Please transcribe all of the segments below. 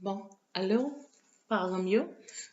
Bon, alors, parlons mieux.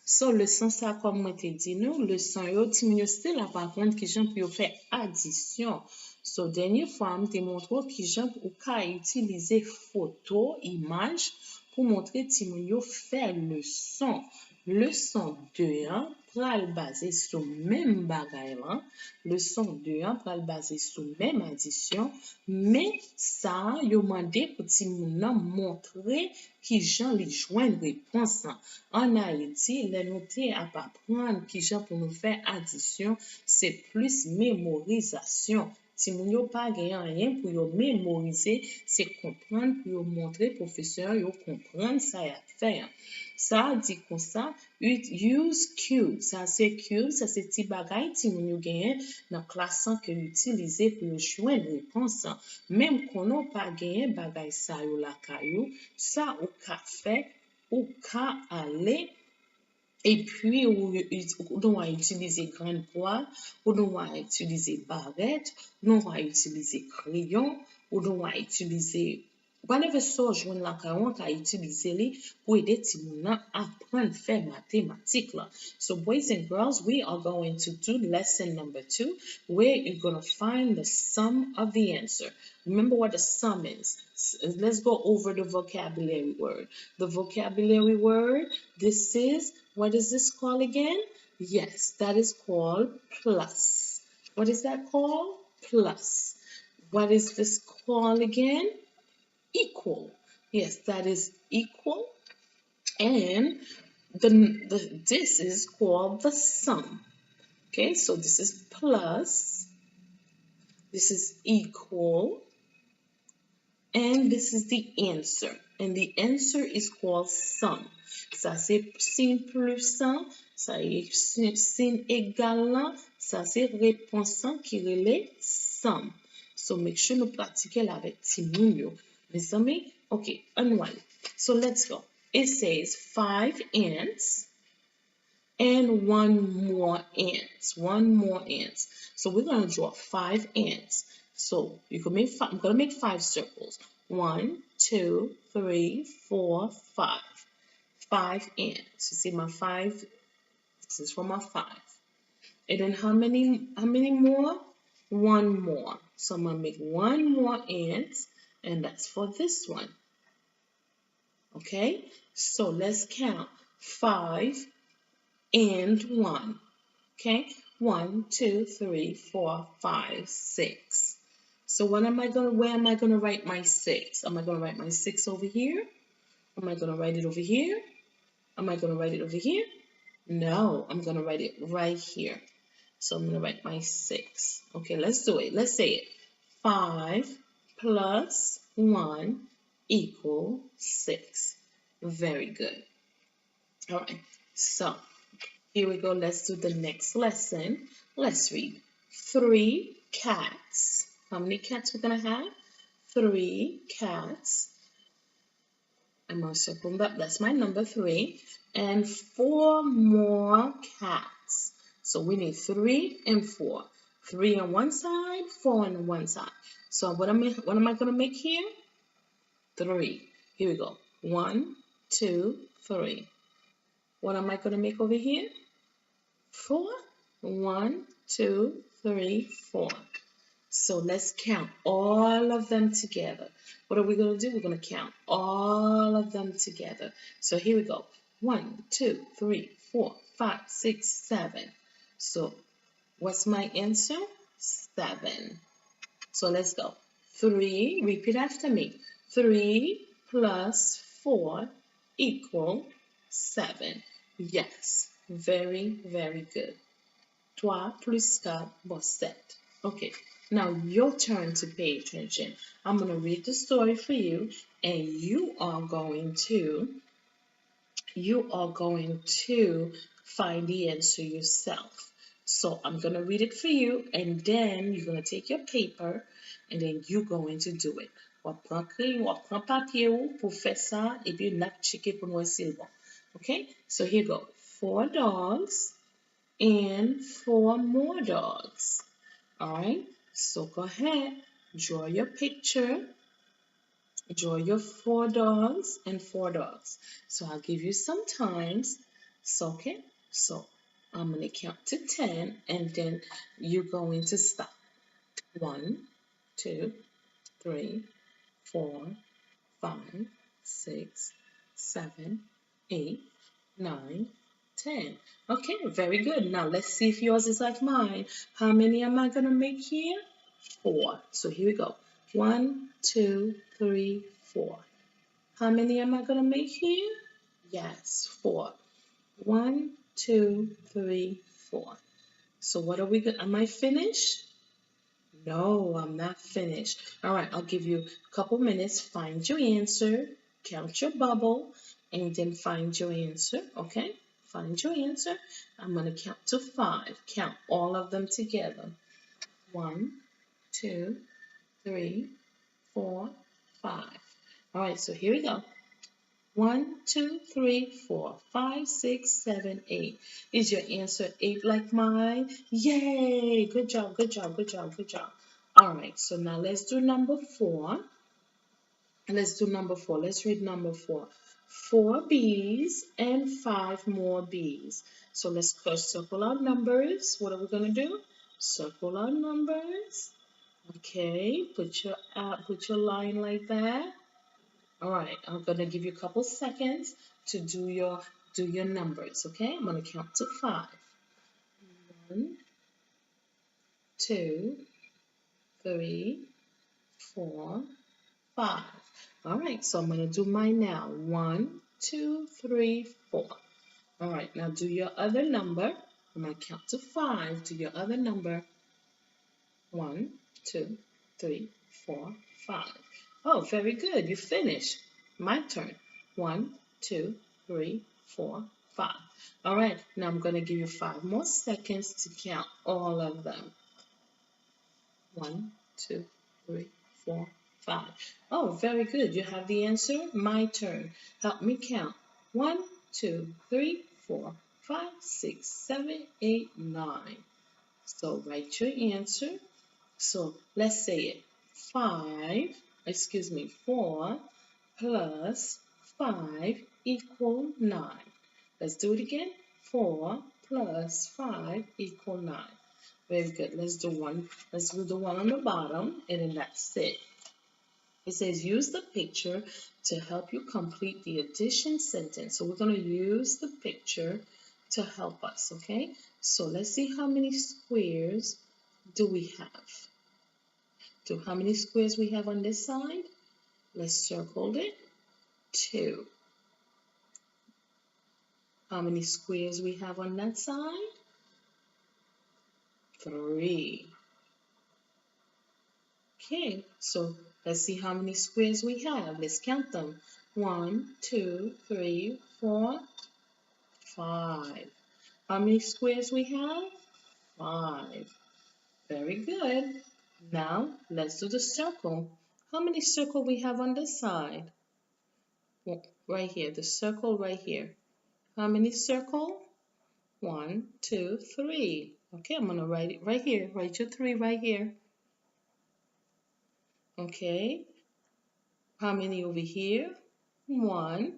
So, leçon ça, comme moi te dit nous, leçon yo, ti moun yo still la par contre qui j'en pour faire addition. So, dernière fois, je te montre qui j'en ou ka utiliser photo, image pour montrer ti moun yo faire leçon. Leçon 2 hein, pral basé sur même bagay là. Leçon 2 hein, pral basé sur même addition, mais ça yo mandé pour ti moun nan montrer qui j'en li joindre réponse. En Haïti, les noter à pas prendre qui j'en pour nous faire addition, c'est plus mémorisation. Si moun yo pas gagnant rien pour yo mémoriser, c'est comprendre pour yo montrer professeur yo comprendre ça y a faire. Ça dit comme ça, use cube. Ça c'est cube, ça c'est petit bagay ti moun yo gagne dans classe que utiliser pour yo joindre réponse. Même qu'on n'a pas gagné bagay ça yo la caillou, ça ou ka fait ou ka aller et puis on doit utiliser grande poire, on doit utiliser barrette, on doit utiliser crayon, on doit utiliser whatever so joindre la caillou ka utiliser li pour aider ti moun nan apprendre faire mathématiques là. So boys and girls, we are going to do lesson number 2 where you're going to find the sum of the answer. Remember what the sum is. Let's go over the vocabulary word. The vocabulary word, this is, what is this called again? Yes, that is called plus. What is that called? Plus. What is this called again? Equal. Yes, that is equal. And this is called the sum. Okay, so this is plus. This is equal. And this is the answer. And the answer is called sum. Ça c'est signe plus 1, ça est signe égal 1, ça c'est réponse qui relève sum. So make sure nous pratiquer avec ti moun yo. Mes amis, okay, on one. So let's go. It says 5 ants and one more ant. One more ant. So we're going to draw 5 ants. So you can make I'm going to make 5 circles. 1, 2, 3, 4, 5. 5 ants. You see my 5? This is for my 5. And then how many more? 1 more. So I'm going to make 1 more ant, and that's for this one. Okay? So let's count. 5 and 1. Okay? 1, 2, 3, 4, 5, 6. So where am I gonna write my 6? Am I gonna write my 6 over here? Am I gonna write it over here? Am I gonna write it over here? No, I'm gonna write it right here. So I'm gonna write my 6. Okay, let's do it. Let's say it. 5 plus 1 equal 6. Very good. All right, so here we go. Let's do the next lesson. Let's read. 3 cats. How many cats we're gonna have? 3 cats. I'm gonna circle that. That's my number 3. And 4 more cats. So we need 3 and 4. 3 on one side, 4 on one side. So what am I gonna make here? 3. Here we go. 1, 2, 3. What am I gonna make over here? 4. 1, 2, 3, 4. So let's count all of them together. What are we going to do? We're going to count all of them together. So here we go. 1, 2, 3, 4, 5, 6, 7. So what's my answer? 7. So let's go. 3, repeat after me. 3 plus 4 equal 7. Yes, very, very good. 3 plus 4, bon, 7. Okay, now your turn to pay attention. I'm going to read the story for you, and you are going to find the answer yourself. So I'm going to read it for you, and then you're going to take your paper, and then you're going to do it. On prend crayon, on prend papier pour faire ça, et puis on a checké pour nous c'est bon. Okay, so here you go. 4 dogs and 4 more dogs. All right, so go ahead, draw your picture, Draw your 4 dogs and 4 dogs. So I'll give you some times. So, okay, so I'm going to count to 10 and then you're going to stop. 1, 2, 3, 4, 5, 6, 7, 8, 9, 10. Okay, very good. Now let's see if yours is like mine. How many am I going to make here? 4. So here we go. 1, 2, 3, 4. How many am I going to make here? Yes, 4. 1, 2, 3, 4. So what are we going to, am I finished? No, I'm not finished. All right, I'll give you a couple minutes. Find your answer, count your bubble, and then find your answer, okay? Find your answer. I'm going to count to 5. Count all of them together. 1, 2, 3, 4, 5. All right, so here we go. 1, 2, 3, 4, 5, 6, 7, 8. Is your answer 8 like mine? Yay! Good job, good job, good job, good job. All right, so now let's do number 4. Let's do number 4. Let's read number 4. 4 bees and 5 more bees. So let's first circle our numbers. What are we going to do? Circle our numbers. Okay, put your line like that. All right, I'm gonna give you a couple seconds to do your numbers. Okay, I'm gonna count to 5. 1, 2, 3, 4, 5. All right, so I'm gonna do mine now. 1, 2, 3, 4. All right, now do your other number. I'm gonna count to 5. Do your other number. 1, 2, 3, 4, 5. Oh, very good. You finished. My turn. 1, 2, 3, 4, 5. All right, now I'm going to give you 5 more seconds to count all of them. 1, 2, 3, 4, 5. Oh, very good. You have the answer. My turn. Help me count. 1, 2, 3, 4, 5, 6, 7, 8, 9. So write your answer. So let's say it. 4 plus 5 equal 9. Let's do it again. 4 plus 5 equal 9. Very good. Let's do one. Let's do the one on the bottom, and then that's it. It says use the picture to help you complete the addition sentence. So we're going to use the picture to help us, okay? So let's see how many squares do we have. So how many squares we have on this side? Let's circle it. 2. How many squares we have on that side? 3. Okay, so let's see how many squares we have. Let's count them. 1, 2, 3, 4, 5. How many squares we have? 5. Very good. Now let's do the circle. How many circles we have on this side? Right here, the circle right here. How many circles? 1, 2, 3. Okay, I'm going to write it right here. Write your 3 right here. Okay. How many over here? 1.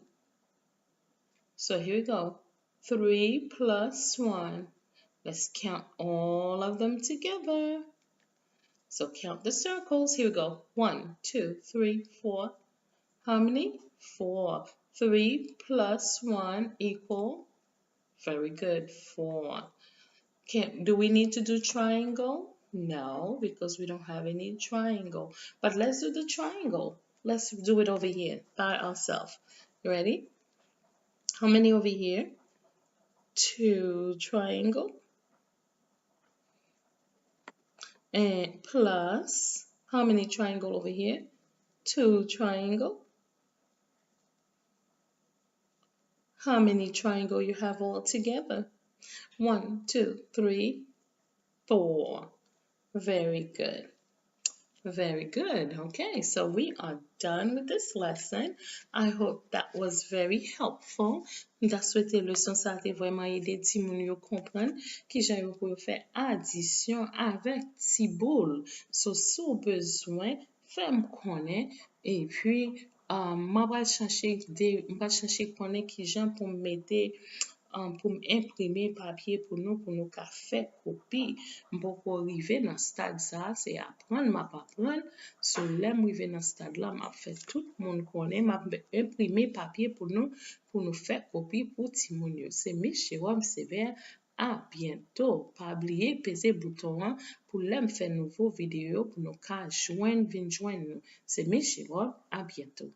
So here we go. 3 plus 1. Let's count all of them together. So count the circles. Here we go. 1, 2, 3, 4. How many? 4. 3 plus 1 equal. Very good. 4. Do we need to do triangle? No, because we don't have any triangle. But let's do the triangle. Let's do it over here by ourselves. You ready? How many over here? 2 triangle. And plus, how many triangle over here? 2 triangle. How many triangle you have all together? 1, 2, 3, 4. Very good. Very good. Okay, so we are done with this lesson. I hope that was very helpful. Da souhaité leçon ça te vraiment aidé ti moun yo comprendre ki jan yo pou faire addition avec ti boule. So, si ou besoin, fais me connaître Et puis, m'a chercher connaître qui gens pour mettre pour imprimer papier pour nous ka faire copie pour arriver dans stade ça c'est apprendre m'a apprendre so là arriver dans stade là m'a fait tout le monde connaît m'a imprimer papier pour nous faire copie pour Timonio c'est Mrs.Jerome-Severe. À bientôt. Pas oublier peser bouton hein, pour l'aime faire nouveau vidéo pour nous ka joindre nous. C'est Mrs.Jerome. À bientôt.